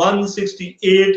168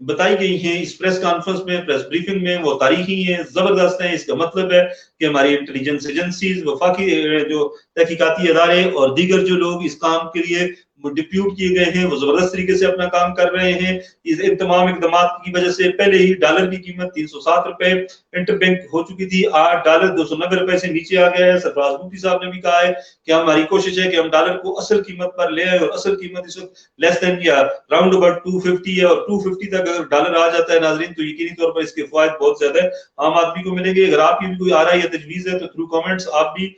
بتائی گئی ہیں اس پریس کانفرنس میں، پریس بریفنگ میں، وہ تاریخی ہیں، زبردست ہیں۔ اس کا مطلب ہے کہ ہماری انٹیلیجنس ایجنسیز، وفاقی جو تحقیقاتی ادارے اور دیگر جو لوگ اس کام کے لیے ڈپیوٹ کیے گئے ہیں وہ زبردست طریقے سے اپنا کام کر رہے ہیں۔ ان تمام اقدامات کی وجہ سے پہلے ہی ڈالر کی قیمت 307 روپے انٹر بینک ہو چکی تھی، آج ڈالر 290 روپے سے نیچے آ گیا ہے۔ سرفراز مفتی صاحب نے بھی کہا ہے کہ ہماری کوشش ہے کہ ہم ڈالر کو اصل قیمت پر لے آئے، اور اصل قیمت اس وقت لیس دین یا راؤنڈ اباؤٹ 250 ہے، اور 250 تک اگر ڈالر آ جاتا ہے ناظرین تو یقینی طور پر اس کے فوائد بہت زیادہ ہے عام آدمی کو ملیں گے۔ اگر آپ کی بھی کوئی آرا یا تجویز ہے تو تھرو کامنٹس آپ بھی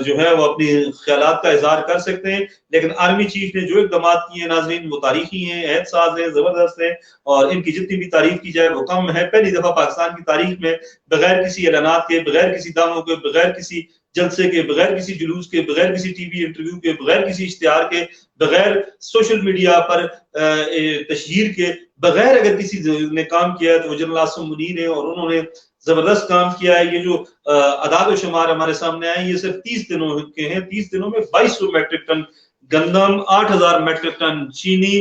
جو ہے وہ اپنی خیالات کا اظہار کر سکتے ہیں۔ لیکن آرمی چیف نے جو اقدامات کیے ہیں ناظرین وہ تاریخی ہیں، عہد ساز ہیں، زبردست ہیں، اور ان کی جتنی بھی تعریف کی جائے وہ کم ہے۔ پہلی دفعہ پاکستان کی تاریخ میں بغیر کسی اعلانات کے، بغیر کسی دعووں کے، بغیر کسی جلسے کے، بغیر کسی جلوس کے، بغیر کسی ٹی وی انٹرویو کے، بغیر کسی اشتہار کے، بغیر سوشل میڈیا پر تشہیر کے، بغیر اگر کسی نے کام کیا ہے تو وہ جنرل عاصم منیر ہیں، اور انہوں نے زبردست کام کیا ہے۔ یہ جو اعداد و شمار ہمارے سامنے آئے یہ صرف 30 دنوں کے ہیں۔ 30 دنوں میں 2200 میٹرک ٹن گندم، 8000 میٹرک ٹن چینی،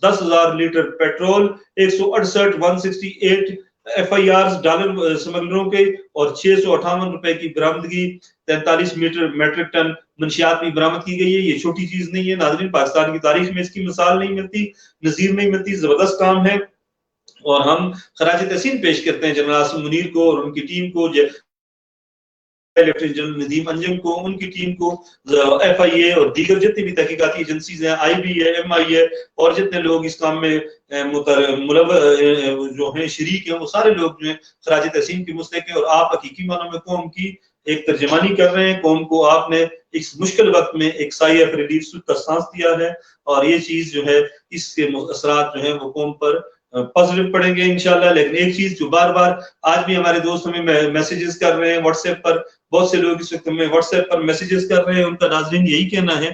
10,000 litre petrol, 168 F I R dollar سمگلروں کے، اور 658 روپے کی برآمدگی، 43 میٹرک ٹن منشیات بھی برآمد کی گئی ہے۔ یہ چھوٹی چیز نہیں ہے ناظرین، پاکستان کی تاریخ میں اس کی مثال نہیں ملتی، نظیر نہیں ملتی، زبردست کام ہے۔ اور ہم خراج تحسین پیش کرتے ہیں جنرل عاصم منیر کو اور ان کی ٹیم کو، لیفٹیننٹ جنرل ندیم انجم کو، ان کی ٹیم کو، ایف آئی اے اور دیگر جتنی بھی تحقیقاتی ایجنسیز ہیں، آئی بی ہے، ایم آئی ہے، اور جتنے لوگ اس کام میں جو ہیں شریک ہیں، وہ سارے لوگ جو ہیں خراج تحسین کے مستحق ہیں۔ اور آپ حقیقی معنوں میں قوم کی ایک ترجمانی کر رہے ہیں، قوم کو آپ نے اس مشکل وقت میں ایک سایہ آف ریلیف کا سانس دیا ہے، اور یہ چیز جو ہے اس کے اثرات جو ہیں وہ قوم پر پازیٹو پڑیں گے انشاءاللہ۔ لیکن ایک چیز جو بار بار آج بھی ہمارے دوست ہمیں میسیجز کر رہے ہیں واٹس ایپ پر، بہت سے لوگ اس وقت ہمیں واٹس ایپ پر میسیجز کر رہے ہیں، ان کا ناظرین یہی کہنا ہے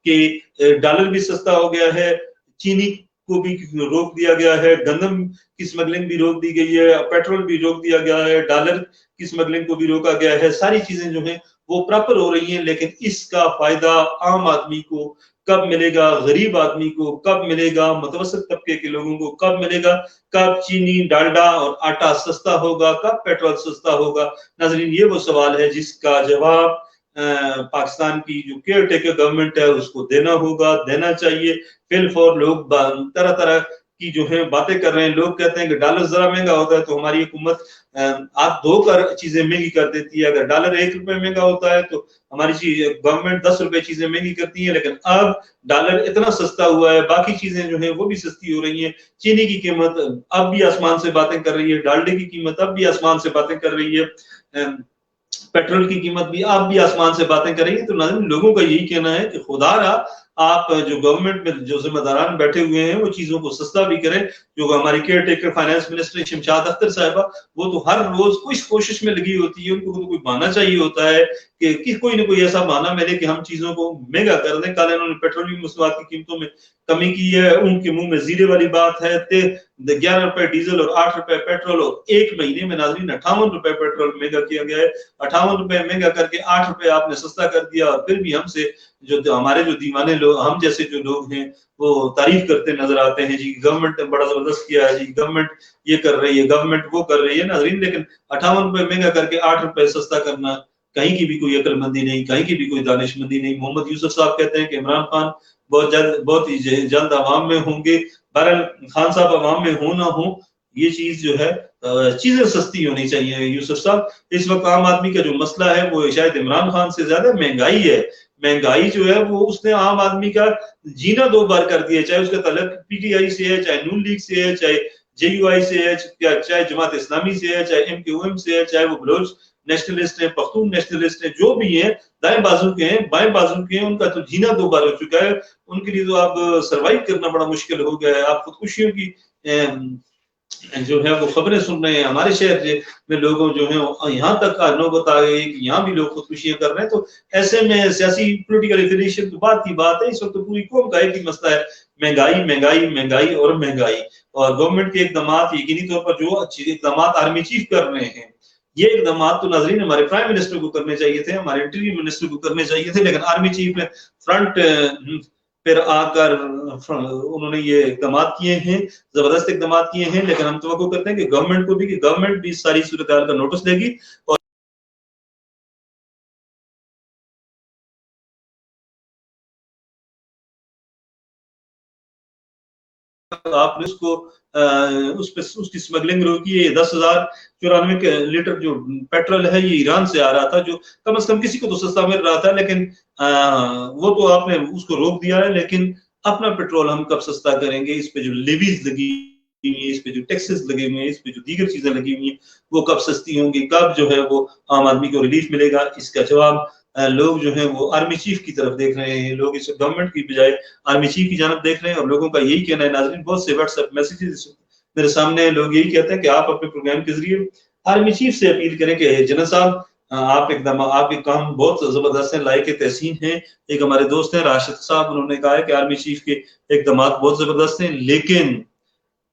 کہ ڈالر بھی سستا ہو گیا ہے، چینی کو بھی روک دیا گیا ہے، گندم کی سمگلنگ بھی روک دی گئی ہے، پیٹرول بھی روک دیا گیا ہے، ڈالر کی سمگلنگ کو بھی روکا گیا ہے، ساری چیزیں جو ہیں وہ پراپر ہو رہی ہیں۔ لیکن اس کا فائدہ عام آدمی کو کب ملے گا، غریب آدمی کو کب ملے گا، متوسط طبقے کے لوگوں کو کب ملے گا، کب چینی، ڈالڈا اور آٹا سستا ہوگا، کب پیٹرول سستا ہوگا؟ ناظرین یہ وہ سوال ہے جس کا جواب پاکستان کی جو کیئر ٹیکر گورنمنٹ ہے اس کو دینا ہوگا، دینا چاہیے۔ فی الفور لوگ طرح طرح کی جو ہے باتیں کر رہے ہیں، لوگ کہتے ہیں کہ ڈالر ذرا مہنگا ہوتا ہے تو ہماری حکومت آپ دھو کر چیزیں مہنگی کر دیتی ہے، اگر ڈالر 1 روپے مہنگا ہوتا ہے تو ہماری گورنمنٹ 10 روپے چیزیں مہنگی کرتی ہیں۔ لیکن اب ڈالر اتنا سستا ہوا ہے، باقی چیزیں جو ہیں وہ بھی سستی ہو رہی ہیں، چینی کی قیمت اب بھی آسمان سے باتیں کر رہی ہے، ڈالڈے کی قیمت اب بھی آسمان سے باتیں کر رہی ہے، پیٹرول کی قیمت بھی اب بھی آسمان سے باتیں کر رہی ہے۔ تو ناظرین لوگوں کا یہی کہنا ہے کہ خدا را آپ جو گورنمنٹ میں جو ذمہ داران بیٹھے ہوئے ہیں وہ چیزوں کو سستا بھی کریں۔ جو ہماری care taker finance minister Shamshad Akhtar صاحبہ، وہ تو ہر روز کچھ کوشش میں لگی ہوتی ہے، ان کو تو کوئی بہانہ چاہیے ہوتا ہے کہ کوئی نہ کوئی ایسا بہانہ ملے کہ ہم چیزوں کو مہنگا کر دیں۔ کل انہوں نے پیٹرولیم مصنوعات کی قیمتوں میں کمی کی ہے، ان کے منہ میں زیرے والی بات ہے، 11 روپے ڈیزل اور 8 روپے پیٹرول، اور ایک مہینے میں ناظرین 58 روپے پیٹرول مہنگا کیا گیا ہے۔ 58 روپے مہنگا کر کے 8 روپے آپ نے سستا کر دیا، اور پھر بھی ہم سے جو ہمارے جو دیوانے لوگ، ہم جیسے جو لوگ ہیں وہ تعریف کرتے نظر آتے ہیں، جی گورنمنٹ نے بڑا زبردست کیا ہے، جی گورنمنٹ یہ کر رہی ہے، گورنمنٹ وہ کر رہی ہے۔ ناظرین لیکن 58 روپے مہنگا کر کے 8 روپے سستا کرنا کہیں کی بھی کوئی عقل مندی نہیں، کہیں کی بھی کوئی دانش مندی نہیں۔ محمد یوسف صاحب کہتے ہیں کہ عمران خان بہت ہی جلد عوام میں ہوں گے۔ بہرحال خان صاحب عوام میں ہوں نہ ہوں، یہ چیز جو ہے چیزیں سستی ہونی چاہیے یوسف صاحب۔ اس وقت عام آدمی کا جو مسئلہ ہے وہ شاید عمران خان سے زیادہ مہنگائی ہے۔ مہنگائی جو ہے وہ اس نے عام آدمی کا جینا دو بار کر دیا، چاہے اس کا تعلق پی ٹی آئی سے ہے، چاہے نون لیگ سے ہے، چاہے جے یو آئی سے ہے، چاہے جماعت اسلامی سے ہے، چاہے ایم کیو ایم سے ہے، چاہے وہ بلوچ نیشنلسٹ ہیں، پختون نیشنلسٹ ہیں، جو بھی ہیں، دائیں بازو کے ہیں، بائیں بازو کے ہیں، ان کا تو جینا دو بار ہو چکا ہے۔ ان کے لیے تو اب سروائیو کرنا بڑا مشکل ہو گیا ہے۔ آپ خودکشیوں کی جو ہے وہ خبریں سن رہے ہیں، ہمارے شہر میں لوگوں جو ہیں یہاں تک نوبت آ گئی کہ یہاں بھی لوگ خودکشیاں کر رہے ہیں۔ تو ایسے میں سیاسی پولیٹیکل ایفیلیشن تو بات کی بات ہے، اس وقت پوری قوم کا ایک ہی مسئلہ ہے، مہنگائی مہنگائی مہنگائی اور مہنگائی۔ اور گورنمنٹ کے اقدامات یقینی طور پر جو اچھے اقدامات آرمی چیف کر رہے ہیں، یہ اقدامات تو ناظرین ہمارے پرائم منسٹر کو کرنے چاہیے تھے، ہمارے انٹیریئر منسٹر کو کرنے چاہیے تھے، لیکن آرمی چیف نے فرنٹ پھر آ کر انہوں نے یہ اقدامات کیے ہیں، زبردست اقدامات کیے ہیں، لیکن ہم توقع کرتے ہیں کہ گورنمنٹ بھی ساری صورتحال کا نوٹس لے گی اور آپ نے اس کی سمگلنگ روکی ہے۔ 10,094 لیٹر جو پیٹرول ہے یہ ایران سے آ رہا تھا، جو کم از کم کسی کو تو سستا مل رہا تھا، لیکن وہ تو آپ نے اس کو روک دیا ہے۔ لیکن اپنا پیٹرول ہم کب سستا کریں گے؟ اس پہ جو لیویز لگی ہوئی ہیں، اس پہ جو ٹیکسز لگے ہوئے ہیں، اس پہ جو دیگر چیزیں لگی ہوئی ہیں، وہ کب سستی ہوں گی؟ کب جو ہے وہ عام آدمی کو ریلیف ملے گا؟ اس کا جواب لوگ جو ہیں وہ آرمی چیف کی طرف دیکھ رہے ہیں، لوگ اس گورنمنٹ کی بجائے آرمی چیف کی جانب دیکھ رہے ہیں، اور لوگوں کا یہی کہنا ہے۔ ناظرین، بہت سے واٹس ایپ میسیجز میرے سامنے ہیں، لوگ یہی کہتے ہیں کہ آپ اپنے پروگرام کے ذریعے آرمی چیف سے اپیل کریں کہ جنرل صاحب آپ کے کام بہت زبردست ہیں، لائق تحسین ہیں۔ ایک ہمارے دوست ہیں راشد صاحب، انہوں نے کہا ہے کہ آرمی چیف کے اقدامات بہت زبردست ہیں، لیکن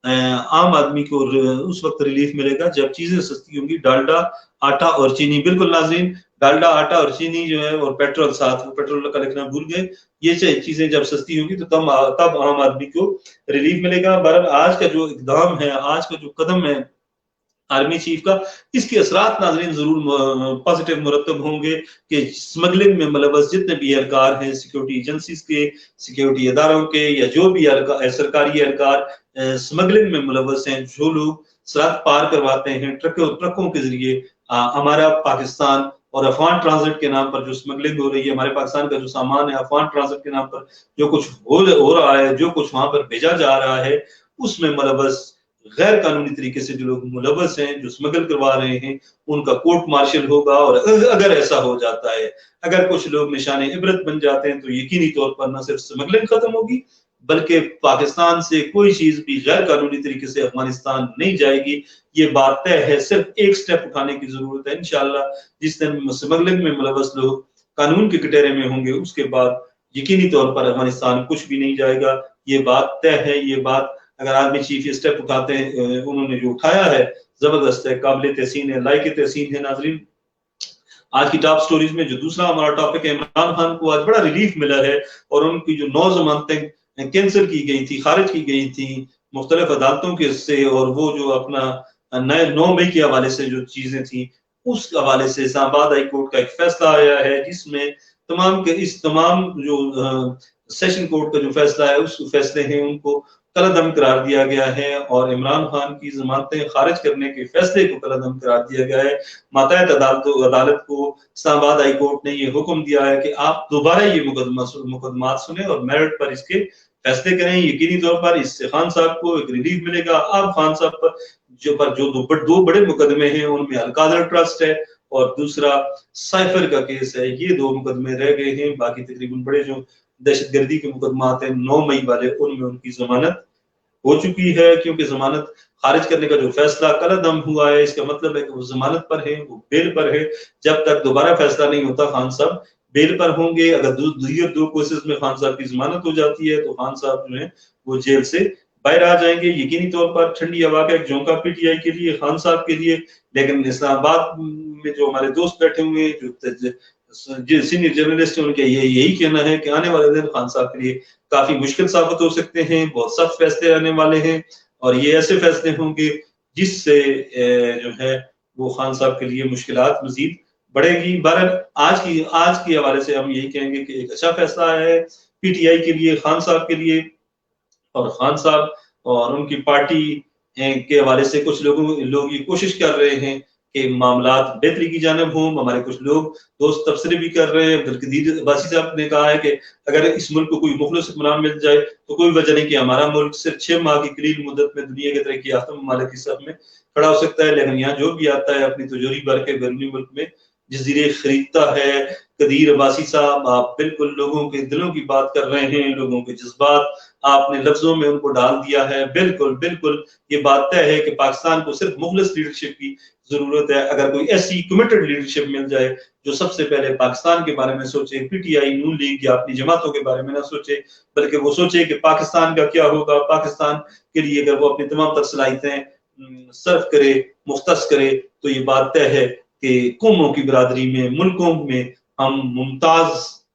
عام آدمی کو اس وقت ریلیف ملے گا جب چیزیں سستی ہوں گی۔ ڈالڈا، آٹا اور چینی، بالکل ناظرین، ڈالڈا، آٹا اور چینی جو ہے، اور پیٹرول ساتھ، وہ پیٹرول کا لکھنا بھول گئے، یہ چیزیں جب سستی ہوں گی تو تب عام آدمی کو ریلیف ملے گا۔ بہرحال آج کا جو اقدام ہے، آج کا جو قدم ہے آرمی چیف کا، اس کے اثرات ناظرین ضرور پازیٹیو مرتب ہوں گے کہ سمگلنگ میں ملوث جتنے بھی اہلکار ہیں، سیکیورٹی ایجنسیز کے، سیکیورٹی اداروں کے، یا جو بھی سرکاری اہلکار سمگلنگ میں ملوث ہیں، جو لوگ سرحد پار کرواتے ہیں ٹرکوں کے ذریعے ہمارا پاکستان، اور افغان ٹرانزٹ کے نام پر جو سمگلنگ ہو رہی ہے، ہمارے پاکستان کا جو سامان ہے افغان ٹرانزٹ کے نام پر جو کچھ ہو رہا ہے، جو کچھ وہاں پر بھیجا جا رہا ہے، اس میں ملوث غیر قانونی طریقے سے جو لوگ ملوث ہیں، جو سمگل کروا رہے ہیں، ان کا کورٹ مارشل ہوگا۔ اور اگر ایسا ہو جاتا ہے، اگر کچھ لوگ نشان عبرت بن جاتے ہیں، تو یقینی طور پر نہ صرف سمگلنگ ختم ہوگی، بلکہ پاکستان سے کوئی چیز بھی غیر قانونی طریقے سے افغانستان نہیں جائے گی۔ یہ بات طے ہے، صرف ایک سٹیپ اٹھانے کی ضرورت ہے۔ انشاءاللہ جس دن سمگلنگ میں ملوث لوگ قانون کے کٹہرے میں ہوں گے، اس کے بعد یقینی طور پر افغانستان کچھ بھی نہیں جائے گا۔ یہ بات طے ہے، یہ بات اگر آرمی چیف یہ سٹیپ اٹھاتے ہیں، انہوں نے جو اٹھایا ہے زبردست ہے، قابل تحسین ہے، لائق تحسین ہے۔ ناظرین، آج کی ٹاپ سٹوریز میں جو دوسرا ہمارا ٹاپک ہے، عمران خان کو آج بڑا ریلیف ملا ہے، اور ان کی جو 9 ضمانتیں کینسل کی گئی تھی، خارج کی گئی تھی مختلف عدالتوں کے سے، اور وہ جو اپنا 9 مئی کے حوالے سے جو چیزیں تھیں، اس حوالے سے اسلام آباد ہائی کورٹ کا ایک فیصلہ آیا ہے، جس میں تمام جو سیشن کورٹ کا جو فیصلہ ہے، اس فیصلے ہیں ان کو کالعدم قرار دیا گیا ہے، اور عمران خان کی ضمانتیں خارج کرنے کے فیصلے کو کالعدم قرار دیا گیا ہے۔ ماتحت عدالت کو اسلام آباد ہائی کورٹ نے یہ حکم دیا ہے کہ آپ دوبارہ یہ مقدمات سنیں اور میرٹ پر اس کے فیصلے کریں۔ یقینی طور پر اس سے خان صاحب کو ایک ریلیف ملے گا۔ اب خان صاحب پر جو دو بڑے مقدمے ہیں، ان میں القادر ٹرسٹ ہے اور دوسرا سائفر کا کیس ہے، یہ 2 مقدمے رہ گئے ہیں۔ باقی تقریباً بڑے جو دہشت گردی کے مقدمات ہیں 9 مئی والے، ان میں ان کی ضمانت ہو چکی ہے، کیونکہ ضمانت خارج کرنے کا جو فیصلہ کالعدم ہوا ہے، اس کا مطلب ہے کہ وہ ضمانت پر ہے، وہ بیل پر ہے۔ جب تک دوبارہ فیصلہ نہیں ہوتا، خان صاحب بیل پر ہوں گے۔ اگر دیگر 2 کیسز میں خان صاحب کی ضمانت ہو جاتی ہے، تو خان صاحب جو ہیں وہ جیل سے باہر آ جائیں گے۔ یقینی طور پر ٹھنڈی ہوا کا ایک جھونکا پی ٹی آئی کے لیے، خان صاحب کے لیے، لیکن اسلام آباد میں جو ہمارے دوست بیٹھے ہوئے ہیں، جو سینئر جرنلسٹ ہیں، ان کا یہی کہنا ہے کہ آنے والے دن خان صاحب کے لیے کافی مشکل ثابت ہو سکتے ہیں، بہت سخت فیصلے آنے والے ہیں، اور یہ ایسے فیصلے ہوں گے جس سے جو ہے وہ خان صاحب کے لیے مشکلات مزید بڑھے گی۔ بہرحال آج کی حوالے سے ہم یہی کہیں گے کہ ایک اچھا فیصلہ آیا ہے پی ٹی آئی کے لیے، خان صاحب کے لیے، اور خان صاحب اور ان کی پارٹی کے حوالے سے کچھ لوگ یہ کوشش کر رہے ہیں کہ معاملات بہتری کی جانب ہوں۔ ہمارے کچھ لوگ دوست تبصرے بھی کر رہے ہیں۔ عبدالقدیر عباسی صاحب نے کہا ہے کہ اگر اس ملک کو کوئی مخلص حکمران مل جائے تو کوئی وجہ نہیں کہ ہمارا ملک صرف 6 ماہ کی قلیل مدت میں دنیا کے ترقی یافتہ ممالک کی صف میں کھڑا ہو سکتا ہے، لیکن یہاں جو بھی آتا ہے اپنی تجوری بھر کے بیرونی ملک میں جزیرے خریدتا ہے۔ قدیر عباسی صاحب، آپ بالکل لوگوں کے دلوں کی بات کر رہے ہیں، لوگوں کے جذبات آپ نے لفظوں میں ان کو ڈال دیا ہے۔ بالکل یہ بات طے ہے کہ پاکستان کو صرف مخلص لیڈرشپ کی ضرورت ہے۔ اگر کوئی ایسی کمیٹڈ لیڈرشپ مل جائے جو سب سے پہلے پاکستان کے بارے میں سوچے، P T I, known league یا اپنی جماعتوں کے بارے میں نہ سوچے، بلکہ وہ سوچے کہ پاکستان کا کیا ہوگا، پاکستان کے لیے اگر وہ اپنی تمام تر صلاحیتیں صرف کرے، مختص کرے، تو یہ بات طے ہے کہ قوموں کی برادری میں، ملکوں میں ہم ممتاز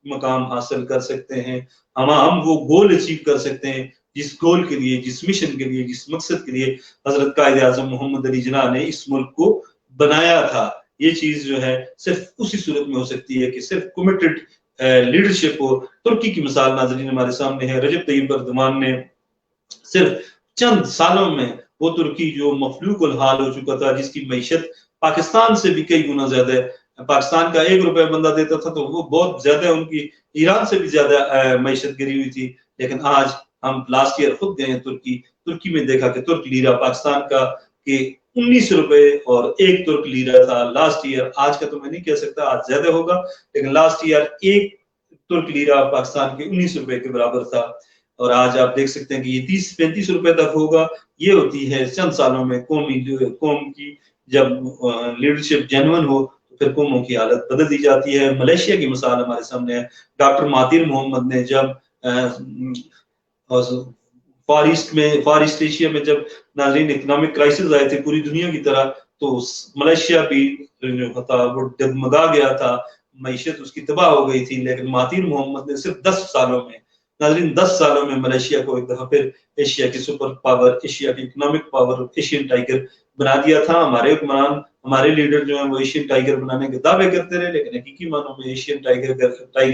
مقام حاصل کر سکتے ہیں، ہم وہ گول اچیو کر سکتے ہیں جس گول کے لیے، جس مشن کے لیے، جس مقصد کے لیے حضرت قائد اعظم محمد علی جناح نے اس ملک کو بنایا تھا۔ یہ چیز جو ہے صرف اسی صورت میں ہو سکتی ہے کہ صرف کمیٹڈ لیڈرشپ ہو۔ ترکی کی مثال ناظرین ہمارے سامنے ہے، رجب طیب اردوان نے صرف چند سالوں میں وہ ترکی جو مفلوق الحال ہو چکا تھا، جس کی معیشت پاکستان سے بھی کئی گنا زیادہ ہے، پاکستان کا 1 روپے بندہ دیتا تھا تو وہ بہت زیادہ، ان کی ایران سے بھی زیادہ معیشت گری ہوئی تھی، لیکن آج ہم لاسٹ ایئر خود گئے ہیں ترکی میں دیکھا کہ ترک لیرہ پاکستان کا کہ 19 روپے اور 1 ترک لیرہ تھا لاسٹ ایئر۔ آج کا تو میں نہیں کہہ سکتا، آج زیادہ ہوگا، لیکن لاسٹ ایئر 1 ترک لیرہ پاکستان کے 19 روپے کے برابر تھا، اور آج آپ دیکھ سکتے ہیں کہ یہ 30-35 روپے تک ہوگا۔ یہ ہوتی ہے چند سالوں میں قوم کی جب لیڈرشپ جنون ہو تو پھر قوموں کی حالت بدل دی جاتی ہے۔ ملیشیا کی مثال ہمارے سامنے ہے، ڈاکٹر مہاتیر محمد نے جب فار ایسٹ ایشیا میں جب ناظرین اکنامک کرائسس آئے تھے پوری دنیا کی طرح، تو ملیشیا بھی جو تھا وہ ڈگمگا گیا تھا، معیشت اس کی تباہ ہو گئی تھی، لیکن مہاتیر محمد نے صرف 10 سالوں میں، ناظرین 10 سالوں میں ملیشیا کو ایک دفعہ پھر ایشیا کی سپر پاور، ایشیا کی اکنامک پاور، ایشین ٹائیگر بنا دیا تھا۔ ہمارے حکمران، ہمارے لیڈر جو ہیں وہ ایشین ٹائیگر بنانے کے دعوے کرتے رہے، لیکن حقیقی معنوں میں ایشین ٹائیگر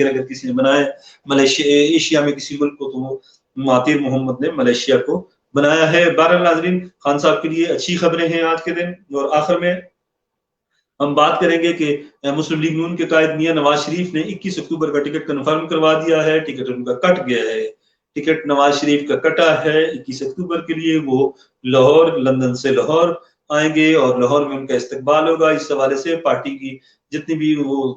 اگر کسی نے بنایا ملیشیا، ایشیا میں کسی ملک کو، تو وہ مہاتیر محمد نے ملیشیا کو بنایا ہے۔ بہرحال ناظرین، خان صاحب کے لیے اچھی خبریں ہیں آج کے دن، اور آخر میں ہم بات کریں گے کہ مسلم لیگ نون کے قائد میاں نواز شریف نے 21 اکتوبر کا ٹکٹ کنفرم کروا دیا ہے۔ ٹکٹ ان کا کٹ گیا ہے، ٹکٹ نواز شریف کا کٹا ہے 21 اکتوبر کے لیے۔ وہ لاہور، لندن سے لاہور آئیں گے اور لاہور میں ان کا استقبال ہوگا۔ اس حوالے سے پارٹی کی جتنی بھی وہ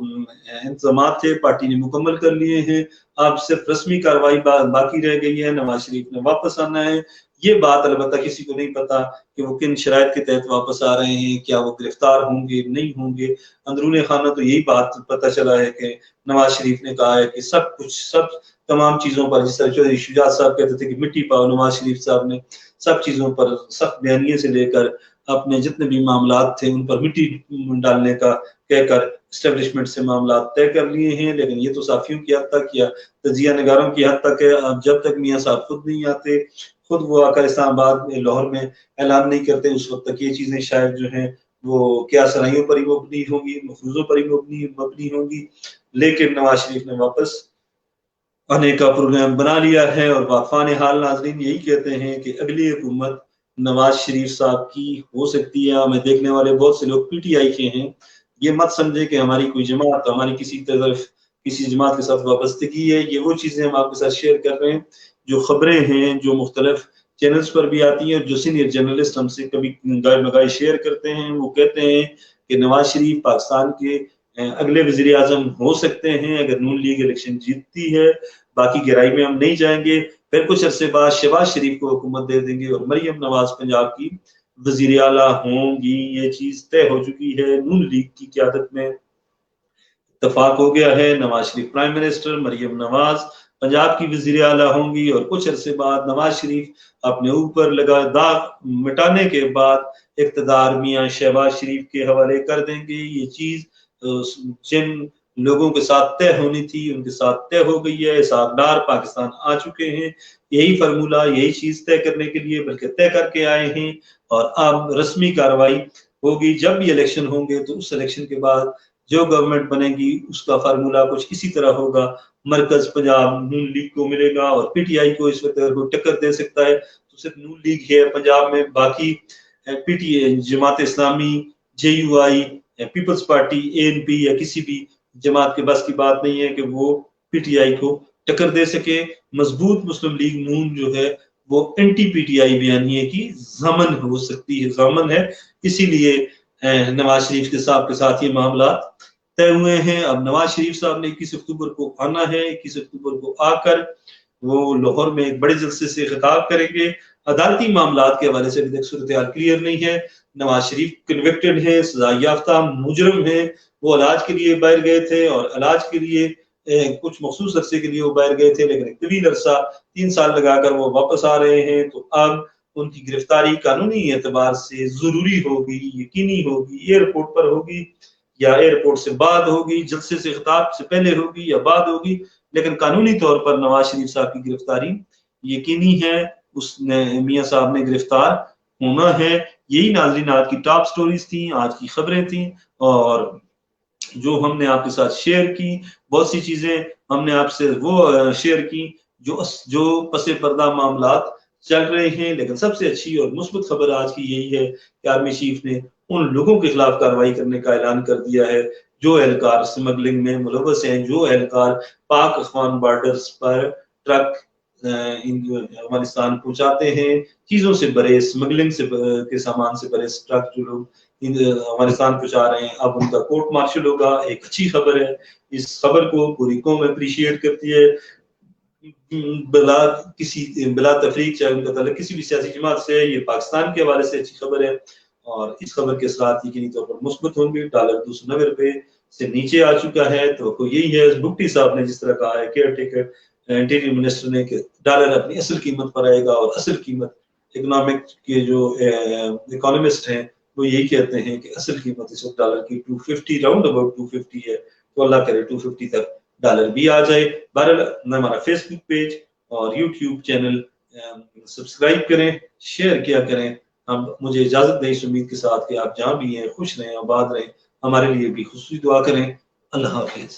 انتظامات تھے پارٹی نے مکمل کر لیے ہیں، اب صرف رسمی کاروائی باقی رہ گئی ہے۔ نواز شریف نے واپس آنا ہے، یہ بات البتہ کسی کو نہیں پتا کہ وہ کن شرائط کے تحت واپس آ رہے ہیں، کیا وہ گرفتار ہوں گے نہیں ہوں گے۔ اندرون خانہ تو یہی بات پتہ چلا ہے کہ نواز شریف نے کہا ہے کہ سب تمام چیزوں پر، جس طرح چودھری شجاعت صاحب کہتے تھے کہ مٹی پاؤ، نواز شریف صاحب نے سب چیزوں پر سخت بیانیے سے لے کر اپنے جتنے بھی معاملات تھے ان پر مٹی ڈالنے کا کہہ کر اسٹیبلشمنٹ سے معاملات طے کر لیے ہیں۔ لیکن یہ تو صحافیوں کی حد تک یا تجزیہ نگاروں کی حد تک ہے، اب جب تک میاں صاحب خود نہیں آتے، خود وہ آ کر اسلام آباد میں لاہور میں اعلان نہیں کرتے، اس وقت تک یہ چیزیں شاید جو ہیں وہ کیا سرائیوں پر ہی مبنی ہوگی، مفروضوں پر ہی مبنی ہوگی۔ لیکن نواز شریف نے واپس آنے کا پروگرام بنا لیا ہے، اور واقفان حال ناظرین یہی کہتے ہیں کہ اگلی حکومت نواز شریف صاحب کی ہو سکتی ہے۔ ہمیں دیکھنے والے بہت سے لوگ پی ٹی آئی کے ہیں، یہ مت سمجھے کہ ہماری کوئی جماعت، ہماری کسی طرف کسی جماعت کے ساتھ وابستگی ہے۔ یہ وہ چیزیں ہم آپ کے ساتھ شیئر کر رہے ہیں، جو خبریں ہیں جو مختلف چینلز پر بھی آتی ہیں، اور جو سینئر جرنلسٹ ہم سے کبھی گائے مگائے شیئر کرتے ہیں۔ وہ کہتے ہیں کہ نواز شریف پاکستان کے اگلے وزیر اعظم ہو سکتے ہیں اگر نون لیگ الیکشن جیتتی ہے۔ باقی گہرائی میں ہم نہیں جائیں گے۔ پھر کچھ عرصے بعد شہباز شریف کو حکومت دے دیں گے اور مریم نواز پنجاب کی وزیر اعلیٰ ہوں گی۔ یہ چیز طے ہو چکی ہے، نون لیگ کی قیادت میں اتفاق ہو گیا ہے۔ نواز شریف پرائم منسٹر، مریم نواز پنجاب کی وزیر اعلیٰ ہوں گی، اور کچھ عرصے بعد نواز شریف اپنے اوپر لگا داغ مٹانے کے بعد اقتدار میاں شہباز شریف کے حوالے کر دیں گے۔ یہ چیز جن لوگوں کے ساتھ طے ہونی تھی ان کے ساتھ طے ہو گئی ہے۔ اسحاق ڈار پاکستان آ چکے ہیں، یہی فرمولہ، یہی چیز طے کرنے کے لیے بلکہ طے کر کے آئے ہیں، اور اب رسمی کاروائی ہوگی۔ جب بھی الیکشن ہوں گے تو اس الیکشن کے بعد جو گورنمنٹ بنے گی اس کا فارمولہ کچھ اسی طرح ہوگا۔ مرکز پنجاب نون لیگ کو ملے گا، اور پی ٹی آئی کو اس وقت اگر کوئی ٹکر دے سکتا ہے تو صرف نون لیگ ہے پنجاب میں۔ باقی P T I, Jamaat Islami, J U I, Peoples Party, A N P یا کسی بھی جماعت کے بس کی بات نہیں ہے کہ وہ پی ٹی آئی کو ٹکر دے سکے۔ مضبوط مسلم لیگ نون جو ہے وہ اینٹی پی ٹی آئی بیانیے کی ضامن ہو سکتی ہے، ضامن ہے، اسی لیے نواز شریف کے ساتھ یہ معاملات طے ہوئے ہیں۔ اب نواز شریف صاحب نے 21 اکتوبر کو آنا ہے، 21 اکتوبر کو آ کر وہ لاہور میں ایک بڑے جلسے سے خطاب کریں گے۔ عدالتی معاملات کے حوالے سے ابھی تک صورتحال کلیئر نہیں ہے۔ نواز شریف کنوکٹڈ ہیں، سزا یافتہ مجرم ہیں، وہ علاج کے لیے باہر گئے تھے، اور علاج کے لیے کچھ مخصوص عرصے کے لیے وہ باہر گئے تھے، لیکن ایک طویل عرصہ 3 سال لگا کر وہ واپس آ رہے ہیں۔ تو اب ان کی گرفتاری قانونی اعتبار سے ضروری ہوگی، یقینی ہوگی، ایئرپورٹ پر ہوگی، یا ایئرپورٹ سے بعد ہوگی، جلسے سے خطاب سے پہلے ہوگی یا بعد ہوگی، لیکن قانونی طور پر نواز شریف صاحب کی گرفتاری یقینی ہے، اس نے میاں صاحب نے گرفتار ہونا ہے۔ یہی ناظرین آج کی ٹاپ سٹوریز تھیں، آج کی خبریں تھیں، اور جو ہم نے آپ کے ساتھ شیئر کی، بہت سی چیزیں ہم نے آپ سے وہ شیئر کی جو پس پردہ معاملات چل رہے ہیں، لیکن سب سے اچھی اور مثبت خبر آج کی یہی ہے کہ آرمی چیف نے ان لوگوں کے خلاف کارروائی کرنے کا اعلان کر دیا ہے جو اہلکار اسمگلنگ میں ملوث ہیں، جو اہلکار پاک افغان بارڈرز پر ٹرک افغانستان پہنچاتے ہیں، چیزوں سے بھرے، اسمگلنگ سے کے سامان سے بھرے ٹرک جو لوگ افغانستان پہنچا رہے ہیں، اب ان کا کورٹ مارشل ہوگا۔ ایک اچھی خبر ہے، اس خبر کو پوری قوم اپریشیٹ کرتی ہے، بلا تفریق، چاہے ان کا تعلق کسی بھی سیاسی جماعت سے ہے۔ یہ پاکستان کے حوالے سے اچھی خبر ہے، اور اس خبر کے ساتھ یقینی طور پر مثبت ہوں گے۔ ڈالر 290 روپے سے نیچے آ چکا ہے، تو یہی ہے، بگٹی صاحب نے جس طرح کہا ہے، کیئر ٹیکر انٹیریئر منسٹر نے، کہ ڈالر اپنی اصل قیمت پر آئے گا، اور اصل قیمت اکنامک کے جو اکانومسٹ ہیں وہ یہی کہتے ہیں کہ اصل قیمت اس وقت ڈالر کی 250 راؤنڈ اباؤٹ 250 ہے، تو اللہ کرے 250 تک ڈالر بھی آ جائے۔ بہرحال ہمارا فیس بک پیج اور یوٹیوب چینل سبسکرائب کریں، شیئر کیا کریں۔ اب مجھے اجازت دیں اس امید کے ساتھ کہ آپ جہاں بھی ہیں خوش رہیں، آباد رہیں، ہمارے لیے بھی خصوصی دعا کریں۔ اللہ حافظ۔